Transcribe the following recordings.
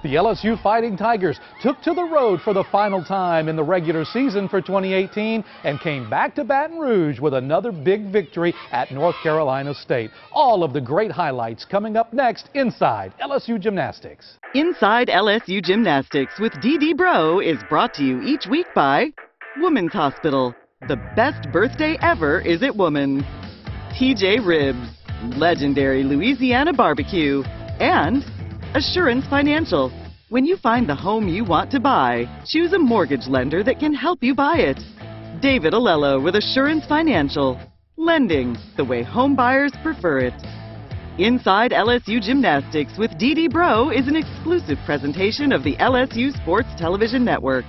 The LSU Fighting Tigers took to the road for the final time in the regular season for 2018 and came back to Baton Rouge with another big victory at North Carolina State. All of the great highlights coming up next inside LSU Gymnastics. Inside LSU Gymnastics with Dee Bro is brought to you each week by Women's Hospital. The best birthday ever is at Woman. TJ Ribs, legendary Louisiana barbecue, and Assurance Financial. When you find the home you want to buy, choose a mortgage lender that can help you buy it. David Alello with Assurance Financial. Lending the way home buyers prefer it. Inside LSU Gymnastics with Dee Bro is an exclusive presentation of the LSU Sports Television Network.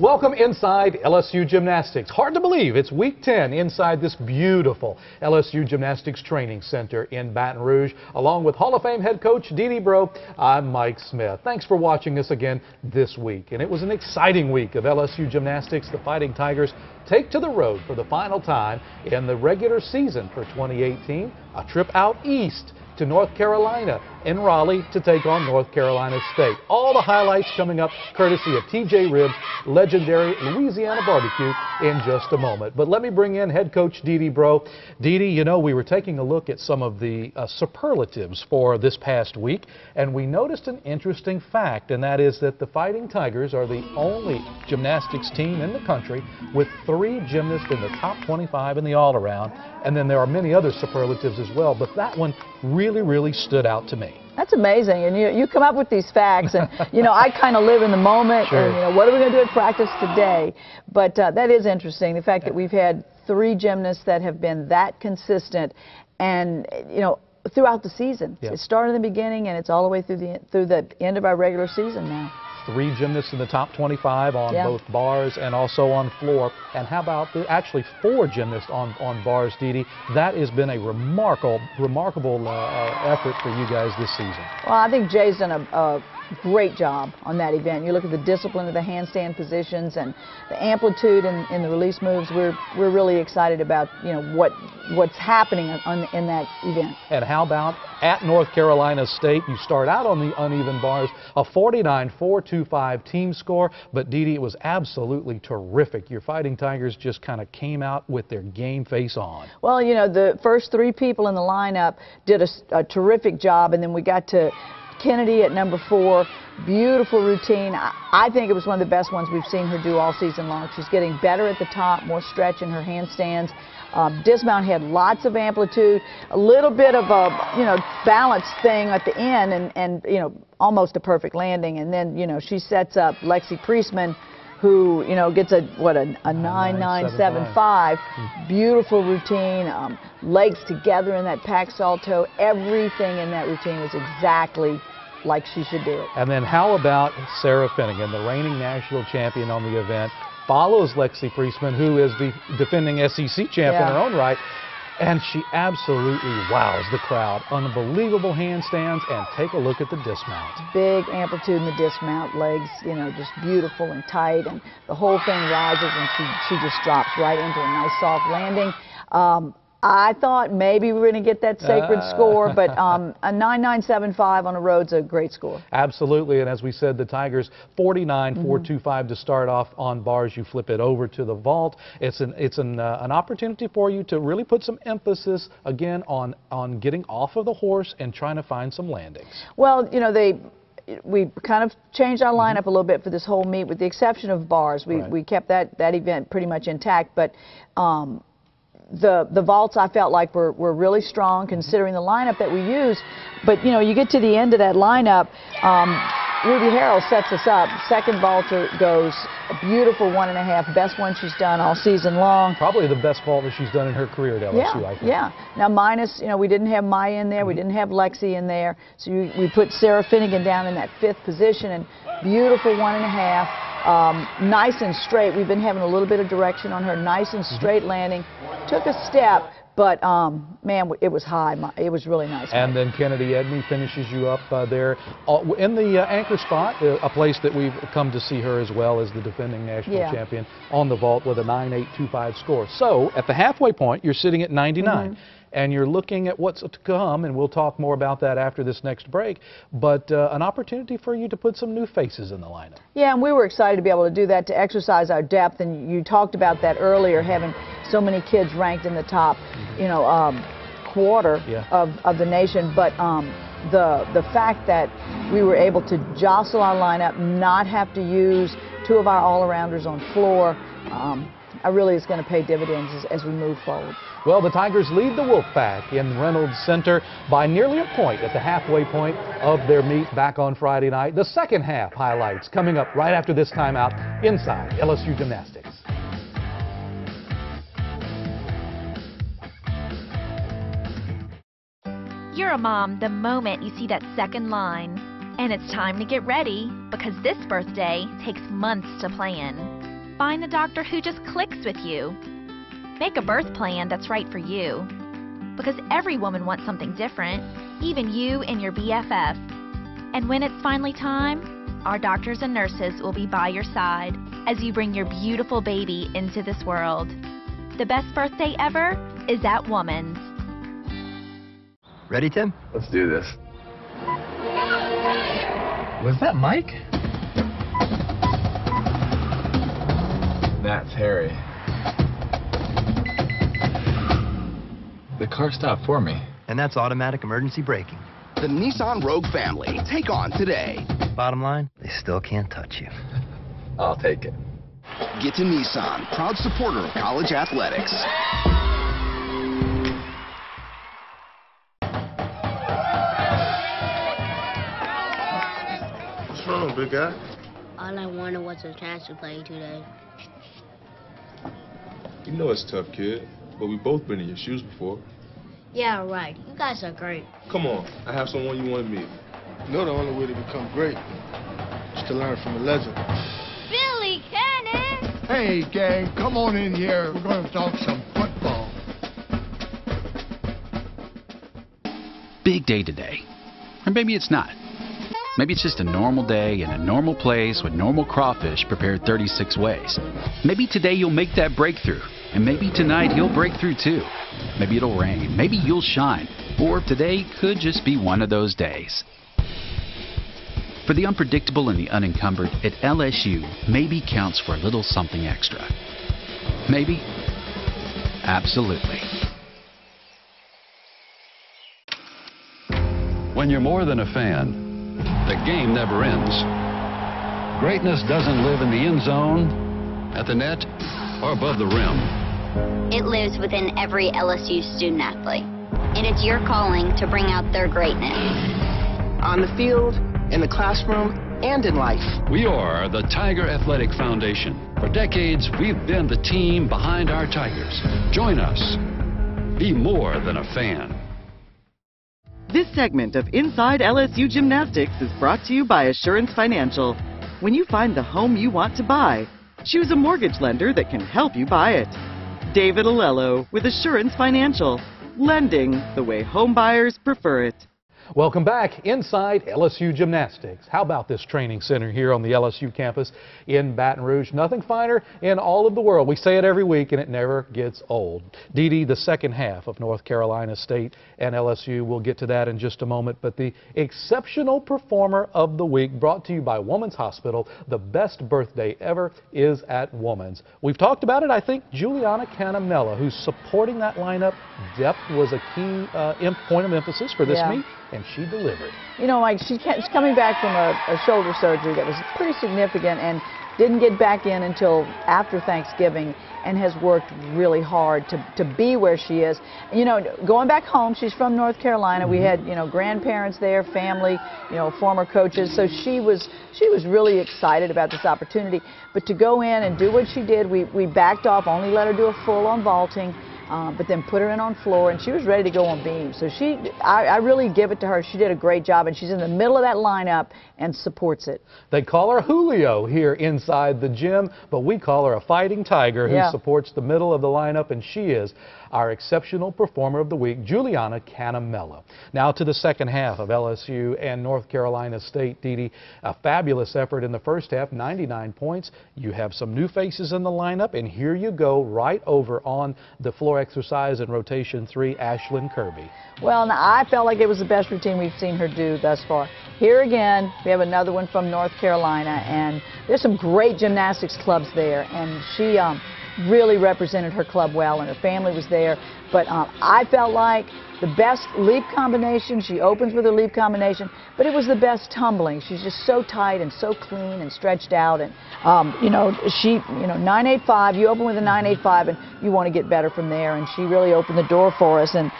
Welcome inside LSU Gymnastics. Hard to believe it's week 10 inside this beautiful LSU Gymnastics Training Center in Baton Rouge. Along with Hall of Fame head coach Dee Bro, I'm Mike Smith. Thanks for watching us again this week. And it was an exciting week of LSU Gymnastics. The Fighting Tigers take to the road for the final time in the regular season for 2018. A trip out east to North Carolina in Raleigh to take on North Carolina State. All the highlights coming up courtesy of TJ Ribs, legendary Louisiana barbecue, in just a moment. But let me bring in head coach Dee Bro. Dee, you know, we were taking a look at some of the superlatives for this past week, and we noticed an interesting fact, and that is that the Fighting Tigers are the only gymnastics team in the country with 3 gymnasts in the top 25 in the all-around, and then there are many other superlatives as well, but that one really stood out to me. That's amazing, and you come up with these facts, and you know, I kind of live in the moment. Sure. And you know, what are we going to do at practice today? But that is interesting, the fact that we've had 3 gymnasts that have been that consistent, and you know, throughout the season. Yep. It started in the beginning, and it's all the way through the end of our regular season now. 3 gymnasts in the top 25 on both bars and also on floor. And how about actually 4 gymnasts on bars, Dee? That has been a remarkable effort for you guys this season. Well, I think Jay's done a great job on that event. You look at the discipline of the handstand positions and the amplitude in the release moves. We're really excited about, you know, what's happening in that event. And how about at North Carolina State? You start out on the uneven bars, a 49-4-2-5 team score, but Dee, it was absolutely terrific. Your Fighting Tigers just kind of came out with their game face on. Well, you know, the first 3 people in the lineup did a terrific job, and then we got to Kennedy at number 4, beautiful routine. I think it was one of the best ones we've seen her do all season long. She's getting better at the top, more stretch in her handstands. Dismount had lots of amplitude, a little bit of a, you know, balance thing at the end, and you know, almost a perfect landing. And then, you know, she sets up Lexi Priestman, who, you know, gets a 9.975. Beautiful routine, legs together in that pack salto. Everything in that routine was exactly like she should do it. And then how about Sarah Finnegan, the reigning national champion on the event, follows Lexi Priestman, who is the defending SEC champ in her own right. And she absolutely wows the crowd. Unbelievable handstands, and take a look at the dismount. Big amplitude in the dismount, legs, you know, just beautiful and tight, and the whole thing rises, and she just drops right into a nice soft landing. I thought maybe we were going to get that sacred score, but a 9.975 on a road's a great score. Absolutely, and as we said, the Tigers 49-4-2-5 to start off on bars. You flip it over to the vault. It's an opportunity for you to really put some emphasis again on getting off of the horse and trying to find some landings. Well, you know, we kind of changed our lineup a little bit for this whole meet, with the exception of bars. We kept that event pretty much intact, but the vaults I felt like were really strong considering the lineup that we used. But you know, you get to the end of that lineup, Ruby Harrell sets us up. Second vaulter goes a beautiful 1.5, best one she's done all season long. Probably the best vault that she's done in her career at LSU, I think. Yeah. Now minus, you know, we didn't have Maya in there, we didn't have Lexi in there, so we put Sarah Finnegan down in that 5th position, and beautiful 1.5. Nice and straight. We've been having a little bit of direction on her. Nice and straight landing. Took a step, But, man, it was high. It was really nice. And then Kennedy Edney finishes you up there in the anchor spot, a place that we've come to see her as well as the defending national champion on the vault with a 9.825 score. So at the halfway point, you're sitting at 99. And you're looking at what's to come, and we'll talk more about that after this next break, but an opportunity for you to put some new faces in the lineup. Yeah, and we were excited to be able to do that, to exercise our depth, and you talked about that earlier, having so many kids ranked in the top, quarter of the nation, but the fact that we were able to jostle our lineup, not have to use two of our all-arounders on floor, really is going to pay dividends as we move forward. Well, the Tigers lead the Wolfpack in Reynolds Center by nearly a point at the halfway point of their meet back on Friday night. The second half highlights coming up right after this timeout inside LSU Gymnastics. You're a mom the moment you see that second line. And it's time to get ready, because this birthday takes months to plan. Find the doctor who just clicks with you. Make a birth plan that's right for you. Because every woman wants something different, even you and your BFF. And when it's finally time, our doctors and nurses will be by your side as you bring your beautiful baby into this world. The best birthday ever is at Woman's. Ready, Tim? Let's do this. Was that Mike? That's Harry. The car stopped for me. And that's automatic emergency braking. The Nissan Rogue family. Take on today. Bottom line, they still can't touch you. I'll take it. Get to Nissan, proud supporter of college athletics. What's wrong, big guy? All I wanted was a chance to play today. You know it's tough, kid. But we've both been in your shoes before. Yeah, right. You guys are great. Come on, I have someone you want to meet. You know the only way to become great is to learn from a legend. Billy Cannon! Hey, gang, come on in here. We're going to talk some football. Big day today. Or maybe it's not. Maybe it's just a normal day in a normal place with normal crawfish prepared 36 ways. Maybe today you'll make that breakthrough. And maybe tonight he'll break through too. Maybe it'll rain. Maybe you'll shine. Or today could just be one of those days. For the unpredictable and the unencumbered, at LSU, maybe counts for a little something extra. Maybe? Absolutely. When you're more than a fan, the game never ends. Greatness doesn't live in the end zone, at the net, or above the rim. It lives within every LSU student athlete, and it's your calling to bring out their greatness. On the field, in the classroom, and in life. We are the Tiger Athletic Foundation. For decades, we've been the team behind our Tigers. Join us. Be more than a fan. This segment of Inside LSU Gymnastics is brought to you by Assurance Financial. When you find the home you want to buy, choose a mortgage lender that can help you buy it. David Alello with Assurance Financial. Lending the way home buyers prefer it. Welcome back inside LSU Gymnastics. How about this training center here on the LSU campus in Baton Rouge? Nothing finer in all of the world. We say it every week and it never gets old. Dee Dee, the second half of North Carolina State and LSU. We'll get to that in just a moment. But the exceptional performer of the week brought to you by Woman's Hospital. The best birthday ever is at Woman's. We've talked about it. I think Juliana Canamella, who's supporting that lineup, depth was a key point of emphasis for this meet. And she delivered. You know, like she's coming back from a shoulder surgery that was pretty significant and didn't get back in until after Thanksgiving and has worked really hard to be where she is. You know, going back home, she's from North Carolina. We had, you know, grandparents there, family, you know, former coaches. So she was really excited about this opportunity. But to go in and do what she did, we backed off, only let her do a full on vaulting. But then put her in on floor, and she was ready to go on beam. So I really give it to her. She did a great job, and she's in the middle of that lineup and supports it. They call her Julio here inside the gym, but we call her a fighting tiger who supports the middle of the lineup, and she is. our exceptional performer of the week, Juliana Canamella. Now to the second half of LSU and North Carolina State, Dee Dee. A fabulous effort in the first half, 99 points. You have some new faces in the lineup, and here you go right over on the floor exercise in rotation 3, Ashlyn Kirby. Well, now, I felt like it was the best routine we've seen her do thus far. Here again, we have another one from North Carolina, and there's some great gymnastics clubs there, and she really represented her club well, and her family was there. But I felt like the best leap combination, she opens with her leap combination, but it was the best tumbling. She's just so tight and so clean and stretched out, and you know, 985, you open with a 985 and you want to get better from there, and she really opened the door for us. And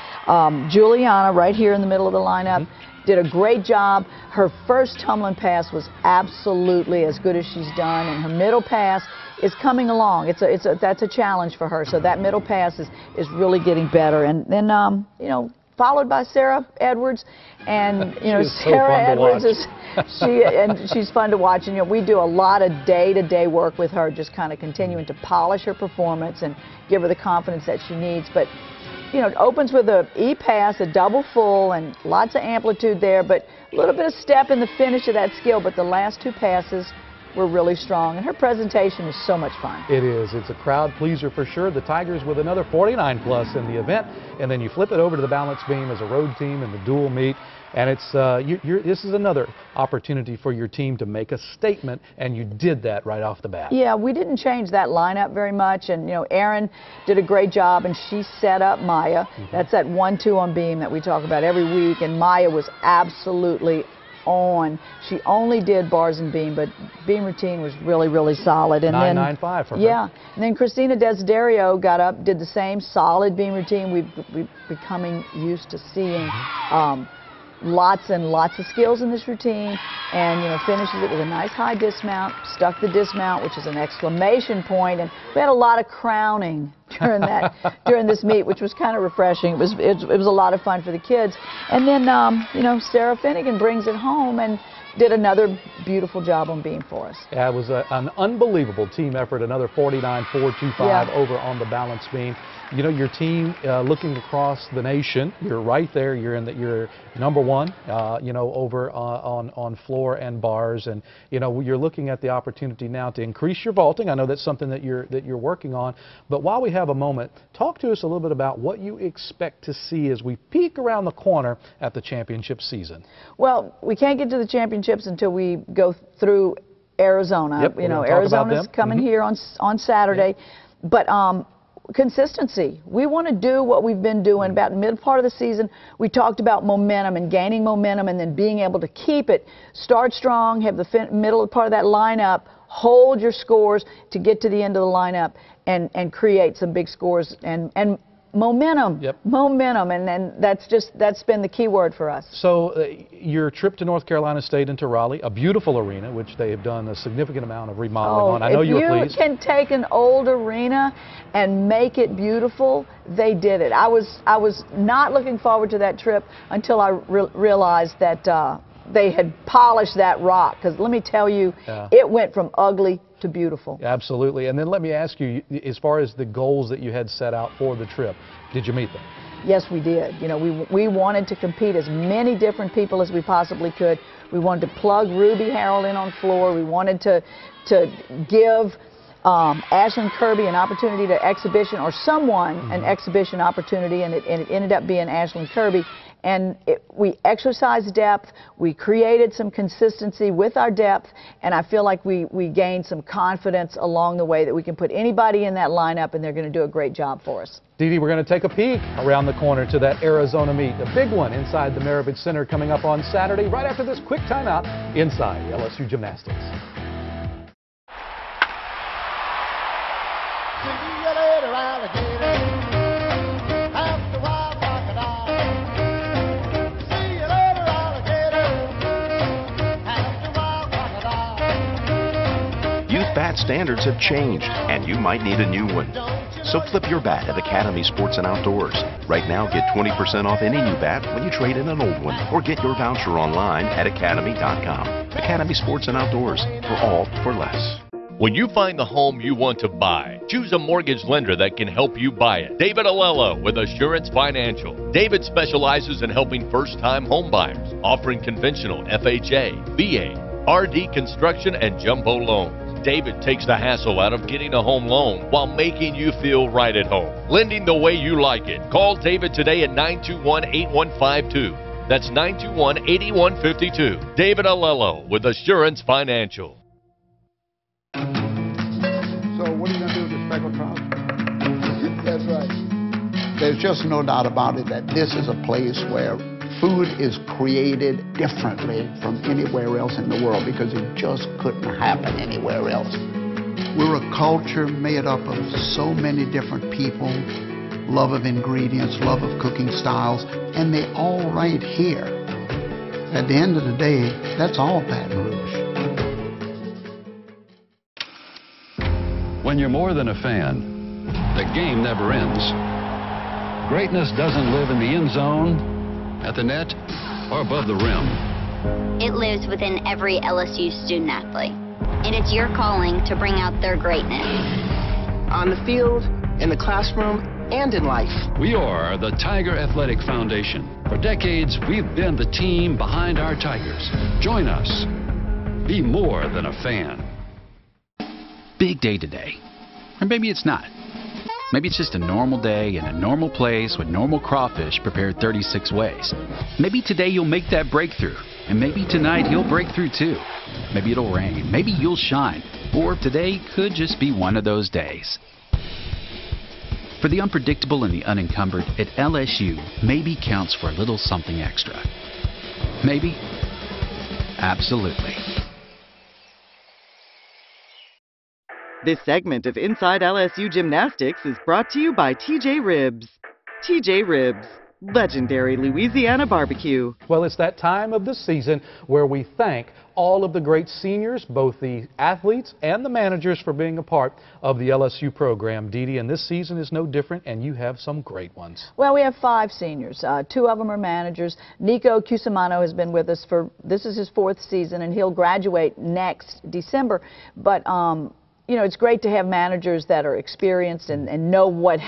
Juliana, right here in the middle of the lineup, did a great job. Her first tumbling pass was absolutely as good as she's done, and her middle pass is coming along. That's a challenge for her. So that middle pass is really getting better. And then you know, followed by Sarah Edwards, and you know, Sarah Edwards is she's fun to watch. And you know, we do a lot of day-to-day work with her, just kind of continuing to polish her performance and give her the confidence that she needs. But you know, it opens with a E-pass, a double full, and lots of amplitude there, but a little bit of step in the finish of that skill. But the last two passes were really strong, and her presentation is so much fun. It is. It's a crowd pleaser for sure. The Tigers with another 49 plus in the event, and then you flip it over to the balance beam as a road team in the dual meet, and it's this is another opportunity for your team to make a statement, and you did that right off the bat. Yeah, we didn't change that lineup very much, and you know, Erin did a great job, and she set up Maya. That's that 1-2 on beam that we talk about every week, and Maya was absolutely on. She only did bars and beam, but beam routine was really, really solid. And 995 for her. Yeah, and then Christina Desiderio got up, did the same solid beam routine. We've becoming used to seeing lots and lots of skills in this routine, and you know, finishes it with a nice high dismount, stuck the dismount, which is an exclamation point, and we had a lot of crowning during this meet, which was kind of refreshing. It was a lot of fun for the kids. And then you know, Sarah Finnegan brings it home and did another beautiful job on beam for us. Yeah, it was an unbelievable team effort. Another 49.425 over on the balance beam. You know, your team looking across the nation, you're right there. You're number one. You know, over on floor and bars, and you know, you're looking at the opportunity now to increase your vaulting. I know that's something that you're working on. But while we have a moment, talk to us a little bit about what you expect to see as we peek around the corner at the championship season. Well, we can't get to the championships until we go through Arizona. Yep, you know, Arizona's coming here on Saturday. Yep. But consistency. We want to do what we've been doing. About the mid part of the season, we talked about momentum and gaining momentum, and then being able to keep it. Start strong, have the middle part of that lineup, hold your scores to get to the end of the lineup and create some big scores and momentum. Yep. Momentum, and then that's been the key word for us. So your trip to North Carolina State and to Raleigh, a beautiful arena, which they have done a significant amount of remodeling on. I know you were pleased. If you can take an old arena and make it beautiful, they did it. I was not looking forward to that trip until I realized that they had polished that rock, because let me tell you, it went from ugly to beautiful. Absolutely. And then let me ask you, as far as the goals that you had set out for the trip, did you meet them? Yes, we did. You know, we wanted to compete as many different people as we possibly could. We wanted to plug Ruby Harold in on floor. We wanted to give Ashlyn Kirby an opportunity to exhibition, or someone an exhibition opportunity, and it ended up being Ashlyn Kirby. And we exercised depth, we created some consistency with our depth, and I feel like we gained some confidence along the way that we can put anybody in that lineup and they're going to do a great job for us. Dee Dee, we're going to take a peek around the corner to that Arizona meet, a big one inside the Maravich Center coming up on Saturday, right after this quick timeout inside LSU Gymnastics. See you later, alligator. After a while, crocodile. See you later, alligator. After a while, crocodile. Youth bat standards have changed, and you might need a new one. So flip your bat at Academy Sports and Outdoors. Right now, get 20% off any new bat when you trade in an old one, or get your voucher online at academy.com. Academy Sports and Outdoors, for all for less. When you find the home you want to buy, choose a mortgage lender that can help you buy it. David Alello with Assurance Financial. David specializes in helping first-time home buyers, offering conventional FHA, VA, RD construction, and jumbo loans. David takes the hassle out of getting a home loan while making you feel right at home. Lending the way you like it. Call David today at 921-8152. That's 921-8152. David Alello with Assurance Financial. So what are you going to do with the speckled trout? That's right. There's just no doubt about it that this is a place where food is created differently from anywhere else in the world because it just couldn't happen anywhere else. We're a culture made up of so many different people, love of ingredients, love of cooking styles, and they all right here. At the end of the day, that's all Baton Rouge. When you're more than a fan, the game never ends. Greatness doesn't live in the end zone, at the net, or above the rim. It lives within every LSU student athlete, and it's your calling to bring out their greatness. On the field, in the classroom, and in life. We are the Tiger Athletic Foundation. For decades, we've been the team behind our Tigers. Join us. Be more than a fan. Big day today. Or maybe it's not. Maybe it's just a normal day in a normal place with normal crawfish prepared 36 ways. Maybe today you'll make that breakthrough. And maybe tonight you'll break through too. Maybe it'll rain. Maybe you'll shine. Or today could just be one of those days. For the unpredictable and the unencumbered, at LSU, maybe counts for a little something extra. Maybe? Absolutely. This segment of Inside LSU Gymnastics is brought to you by TJ Ribs. TJ Ribs, legendary Louisiana barbecue. Well, it's that time of the season where we thank all of the great seniors, both the athletes and the managers, for being a part of the LSU program. Dee Dee, and this season is no different, and you have some great ones. Well, we have 5 seniors. 2 of them are managers. Nico Cusimano has been with us this is his 4th season, and he'll graduate next December. But you know, it's great to have managers that are experienced and know what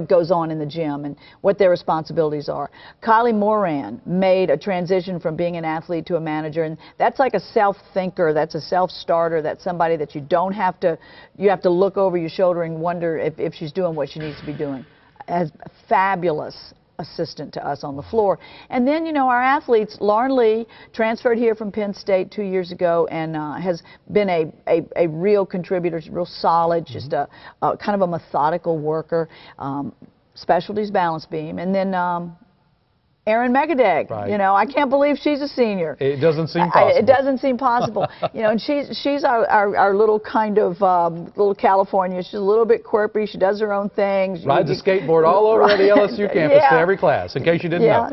goes on in the gym and what their responsibilities are. Kylie Moran made a transition from being an athlete to a manager, and that's like a self-thinker, that's a self-starter, that's somebody that you have to look over your shoulder and wonder if she's doing what she needs to be doing. As fabulous assistant to us on the floor. And then, you know, our athletes, Lauren Lee transferred here from Penn State 2 years ago and has been a real contributor, real solid, just a kind of a methodical worker, specialties balance beam. And then Erin Megadeg, right. You know, I can't believe she's a senior. It doesn't seem possible. It doesn't seem possible. You know, and she's our little kind of little California. She's a little bit quirky. She does her own things. Rides a skateboard all over the LSU campus to every class, in case you didn't know.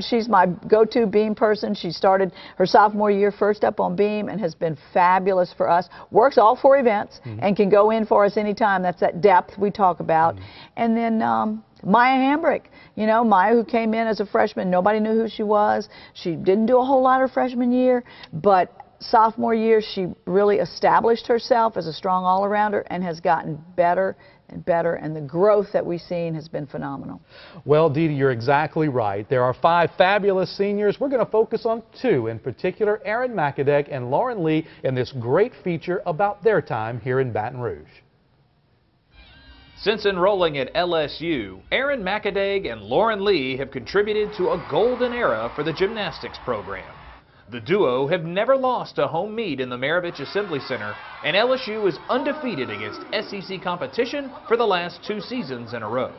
She's my go-to beam person. She started her sophomore year first up on beam and has been fabulous for us. Works all 4 events and can go in for us anytime. That's that depth we talk about. And then Maya Hambrick, you know, Maya, who came in as a freshman, nobody knew who she was. She didn't do a whole lot her freshman year, but sophomore year she really established herself as a strong all-arounder and has gotten better and better, and the growth that we've seen has been phenomenal. Well, Dee Dee, you're exactly right. There are 5 fabulous seniors. We're going to focus on 2 in particular, Erin Megadeg and Lauren Lee, in this great feature about their time here in Baton Rouge. Since enrolling at LSU, Erin Megadeg and Lauren Lee have contributed to a golden era for the gymnastics program. The duo have never lost a home meet in the Maravich Assembly Center, and LSU is undefeated against SEC competition for the last 2 seasons in a row.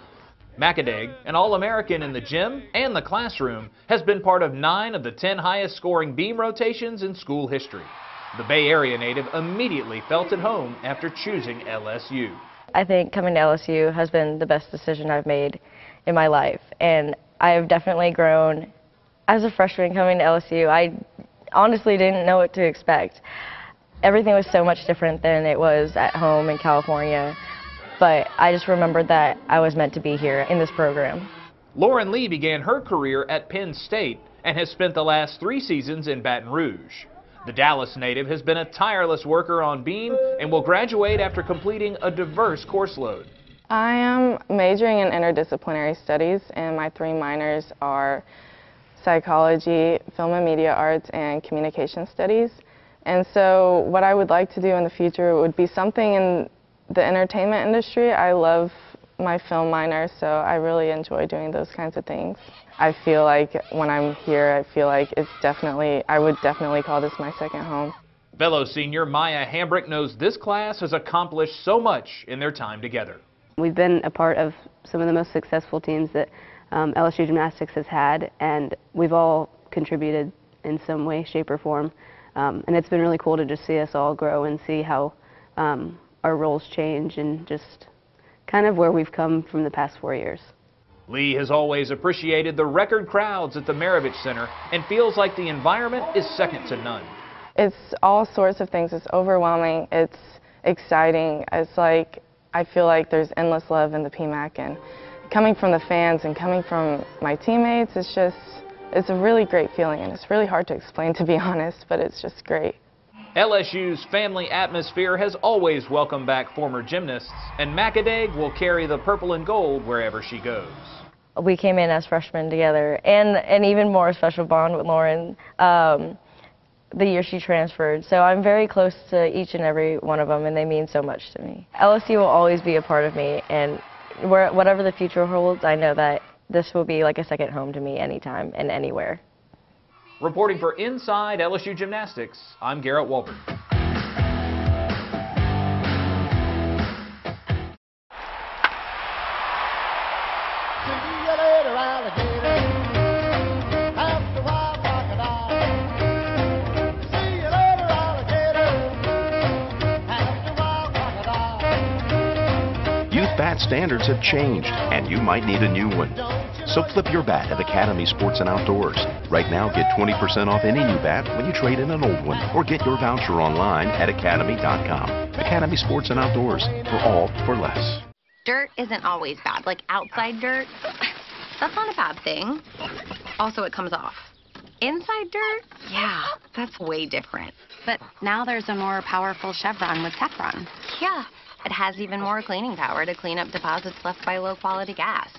Megadeg, an All-American in the gym and the classroom, has been part of 9 of the 10 highest scoring beam rotations in school history. The Bay Area native immediately felt at home after choosing LSU. I think coming to LSU has been the best decision I've made in my life, and I have definitely grown. As a freshman coming to LSU, I honestly didn't know what to expect. Everything was so much different than it was at home in California, but I just remembered that I was meant to be here in this program. Lauren Lee began her career at Penn State and has spent the last 3 seasons in Baton Rouge. The Dallas native has been a tireless worker on beam and will graduate after completing a diverse course load. I am majoring in interdisciplinary studies, and my 3 minors are psychology, film and media arts, and communication studies. And so what I would like to do in the future would be something in the entertainment industry. I love my film minor, so I really enjoy doing those kinds of things. I feel like when I'm here, I feel like I would definitely call this my second home. Fellow senior Maya Hambrick knows this class has accomplished so much in their time together. We've been a part of some of the most successful teams that LSU Gymnastics has had, and we've all contributed in some way, shape, or form. And it's been really cool to just see us all grow and see how our roles change and just kind of where we've come from the past 4 years. Lee has always appreciated the record crowds at the Maravich Center and feels like the environment is second to none. It's all sorts of things. It's overwhelming. It's exciting. It's like I feel like there's endless love in the PMAC, and coming from the fans and coming from my teammates, it's a really great feeling, and it's really hard to explain, to be honest, but it's just great. LSU's family atmosphere has always welcomed back former gymnasts, and Macadeg will carry the purple and gold wherever she goes. We came in as freshmen together, and an even more special bond with Lauren the year she transferred. So I'm very close to each and every one of them, and they mean so much to me. LSU will always be a part of me, and whatever the future holds, I know that this will be like a second home to me anytime and anywhere. Reporting for Inside LSU Gymnastics, I'm Garrett Walbert. Youth bat standards have changed, and you might need a new one. So flip your bat at Academy Sports and Outdoors. Right now, get 20% off any new bat when you trade in an old one, or get your voucher online at academy.com. Academy Sports and Outdoors, for all for less. Dirt isn't always bad. Like outside dirt, that's not a bad thing. Also, it comes off. Inside dirt, yeah, that's way different. But now there's a more powerful Chevron with Teflon. Yeah, it has even more cleaning power to clean up deposits left by low-quality gas.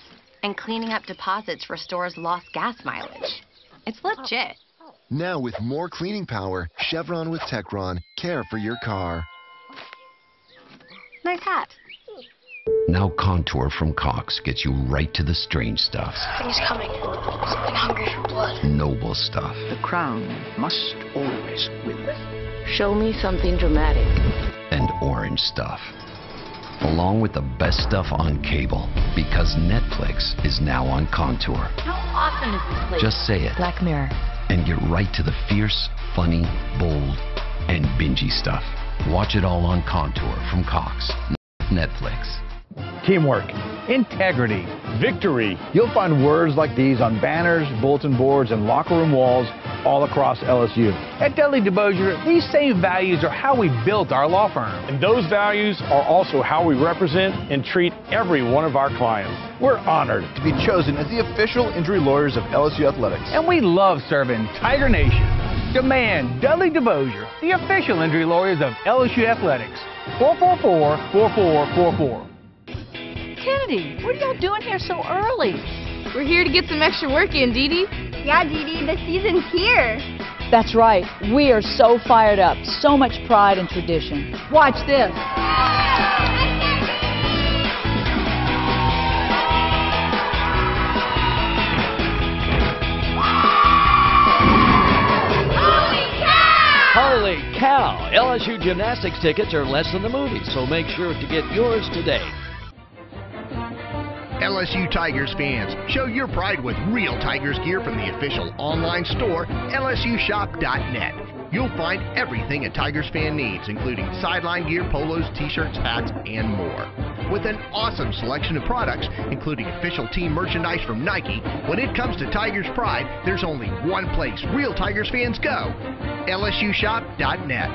And cleaning up deposits restores lost gas mileage. It's legit. Now with more cleaning power, Chevron with Teflon, care for your car. Nice hat. Now Contour from Cox gets you right to the strange stuff. Something's coming. Something hungry for blood. Noble stuff. The crown must always win. Show me something dramatic. And orange stuff. Along with the best stuff on cable, because Netflix is now on Contour. How often is this played? Just say it. Black Mirror. And get right to the fierce, funny, bold, and bingy stuff. Watch it all on Contour from Cox. Netflix. Teamwork, integrity, victory. You'll find words like these on banners, bulletin boards, and locker room walls all across LSU. At Dudley DeBosier, these same values are how we built our law firm. And those values are also how we represent and treat every one of our clients. We're honored to be chosen as the official injury lawyers of LSU Athletics. And we love serving Tiger Nation. Demand Dudley DeBosier, the official injury lawyers of LSU Athletics. 444-4444. Kennedy, what are y'all doing here so early? We're here to get some extra work in, Dee Dee. Yeah, Dee Dee, the season's here. That's right. We are so fired up. So much pride and tradition. Watch this. Holy cow! LSU Gymnastics tickets are less than the movies, so make sure to get yours today. LSU Tigers fans, show your pride with real Tigers gear from the official online store, lsushop.net. You'll find everything a Tigers fan needs, including sideline gear, polos, t-shirts, hats, and more. With an awesome selection of products, including official team merchandise from Nike, when it comes to Tigers pride, there's only one place real Tigers fans go, lsushop.net.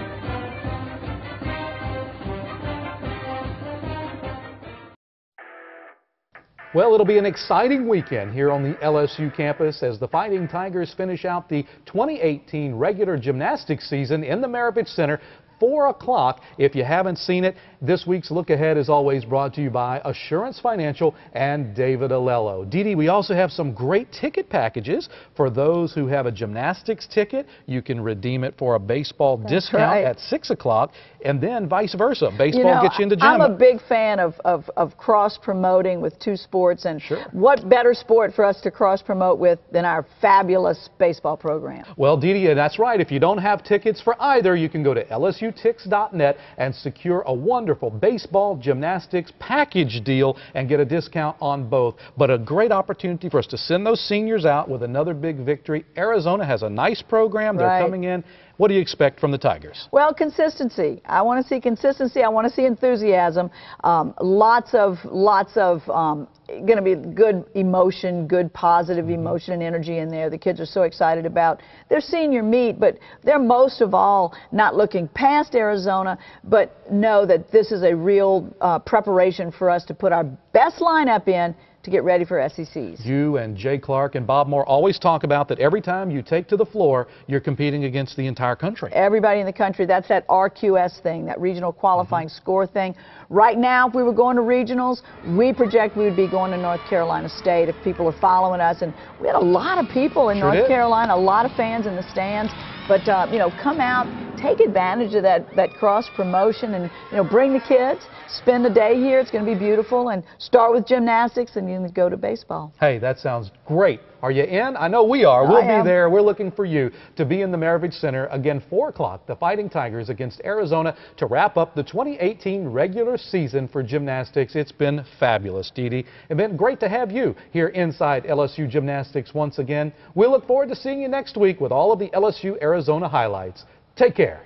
Well, it'll be an exciting weekend here on the LSU campus as the Fighting Tigers finish out the 2018 regular gymnastics season in the Maravich Center. 4 o'clock. If you haven't seen it, this week's Look Ahead is always brought to you by Assurance Financial and David Alello. Dee Dee, we also have some great ticket packages for those who have a gymnastics ticket. You can redeem it for a baseball discount at 6 o'clock, and then vice versa. Baseball gets you into gym. I'm a big fan of cross-promoting with two sports, and what better sport for us to cross-promote with than our fabulous baseball program? Well, Dee Dee, that's right. If you don't have tickets for either, you can go to LSUTix.net and secure a wonderful baseball gymnastics package deal and get a discount on both. But a great opportunity for us to send those seniors out with another big victory. Arizona has a nice program. They're coming in. What do you expect from the Tigers? Well, consistency. I want to see consistency. I want to see enthusiasm. Lots of going to be good emotion, good positive emotion and energy in there. The kids are so excited about their senior meet, but they're most of all not looking past Arizona, but know that this is a real preparation for us to put our best lineup in to get ready for SECs. You and Jay Clark and Bob Moore always talk about that every time you take to the floor, you're competing against the entire country. Everybody in the country. That's that RQS thing, that regional qualifying score thing. Right now, if we were going to regionals, we project we would be going to North Carolina State if people are following us. And we had a lot of people in North Carolina, a lot of fans in the stands. But, you know, come out, take advantage of that cross-promotion and, you know, bring the kids, spend the day here. It's going to be beautiful. And start with gymnastics and then go to baseball. Hey, that sounds great. Are you in? I know we are. We'll be there. We're looking for you to be in the Maravich Center. Again, 4 o'clock, the Fighting Tigers against Arizona to wrap up the 2018 regular season for gymnastics. It's been fabulous, Dee Dee. It's been great to have you here inside LSU Gymnastics once again. We look forward to seeing you next week with all of the LSU Arizona highlights. Take care.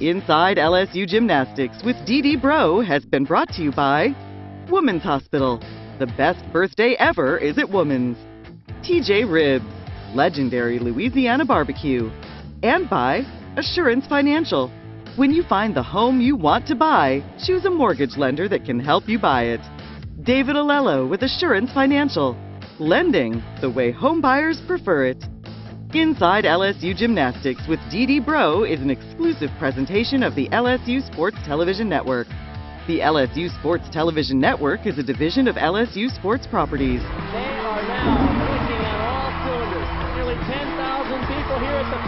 Inside LSU Gymnastics with Dee Dee Bro has been brought to you by Women's Hospital. The best birthday ever is at Women's. TJ Ribs, legendary Louisiana barbecue. And by Assurance Financial. When you find the home you want to buy, choose a mortgage lender that can help you buy it. David Alello with Assurance Financial. Lending the way home buyers prefer it. Inside LSU Gymnastics with Dee Dee Bro is an exclusive presentation of the LSU Sports Television Network. The LSU Sports Television Network is a division of LSU Sports Properties. They are now working on all cylinders. Nearly 10,000 people here at the